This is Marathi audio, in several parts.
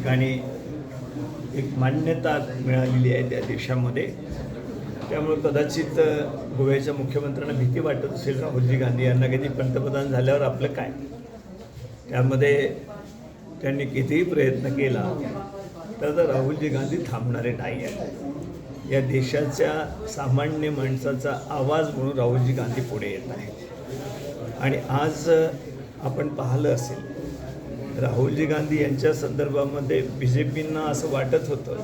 ठिकाणी एक मान्यता मिळालेली आहे त्या देशामध्ये। त्यामुळे कदाचित गोव्याच्या मुख्यमंत्र्यांना भीती वाटत असेल राहुलजी गांधी यांना कधी पंतप्रधान झाल्यावर आपलं काय। त्यामध्ये त्यांनी कितीही प्रयत्न केला तर राहुलजी गांधी थांबणारे नाही आहेत। या देशाच्या सामान्य माणसाचा आवाज म्हणून राहुलजी गांधी पुढे येत आहेत। आणि आज आपण पाहिलं असेल राहुलजी गांधी यांच्या संदर्भामध्ये BJPंना असं वाटत होतं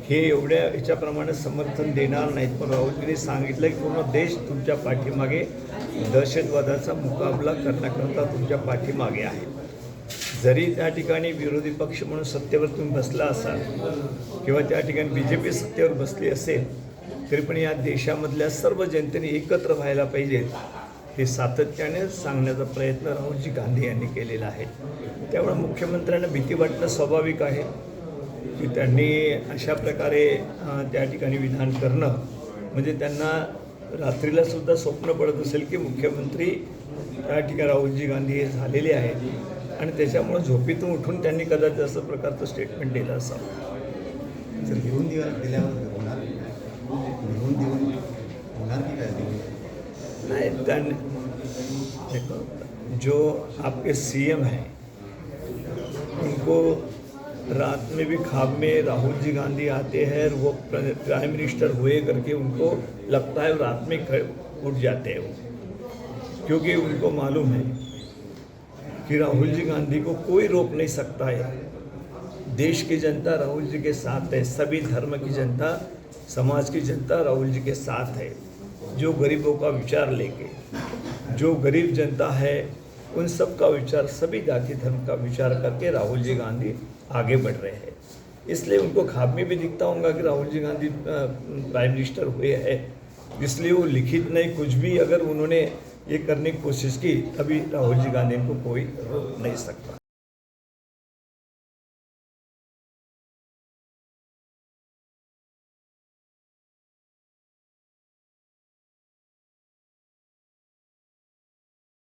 हे एवढ्या याच्याप्रमाणे समर्थन देणार नाहीत, पण राहुलजींनी सांगितलं की पूर्ण देश तुमच्या पाठीमागे दहशतवादाचा मुकाबला करण्याकरता तुमच्या पाठीमागे आहे। जरी त्या ठिकाणी विरोधी पक्ष म्हणून सत्तेवर तुम्ही बसला असाल किंवा त्या ठिकाणी BJP सत्तेवर बसली असेल तरी पण या देशामधल्या सर्व जनतेने एकत्र व्हायला पाहिजेत हे सातत्याने सांगण्याचा प्रयत्न राहुलजी गांधी यांनी केलेला आहे। त्यामुळे मुख्यमंत्र्यांना भीती वाटणं स्वाभाविक आहे की त्यांनी अशा प्रकारे त्या ठिकाणी विधान करणं म्हणजे त्यांना रात्रीला सुद्धा स्वप्न पडत असेल की मुख्यमंत्री त्या ठिकाणी राहुलजी गांधी हे झालेले आहेत आणि त्याच्यामुळे झोपेतून उठून त्यांनी कदाचित असं प्रकारचं स्टेटमेंट दिलं असावं। जर घेऊन दिल्यावर होणार की काय नहीं, then जो आपके CM हैं उनको रात में भी ख्वाब में राहुल जी गांधी आते हैं और वो प्राइम मिनिस्टर हुए करके उनको लगता है रात में उठ जाते हैं वो, क्योंकि उनको मालूम है कि राहुल जी गांधी को कोई रोक नहीं सकता है। देश की जनता राहुल जी के साथ है, सभी धर्म की जनता समाज की जनता राहुल जी के साथ है। जो गरीबों का विचार लेके जो गरीब जनता है उन सब का विचार सभी जाति धर्म का विचार करके राहुल जी गांधी आगे बढ़ रहे हैं। इसलिए उनको ख्वाब में भी दिखता होगा कि राहुल जी गांधी प्राइम मिनिस्टर हुए हैं, इसलिए वो लिखित नहीं कुछ भी अगर उन्होंने ये करने की कोशिश की तभी राहुल जी गांधी को कोई रोक नहीं सकता।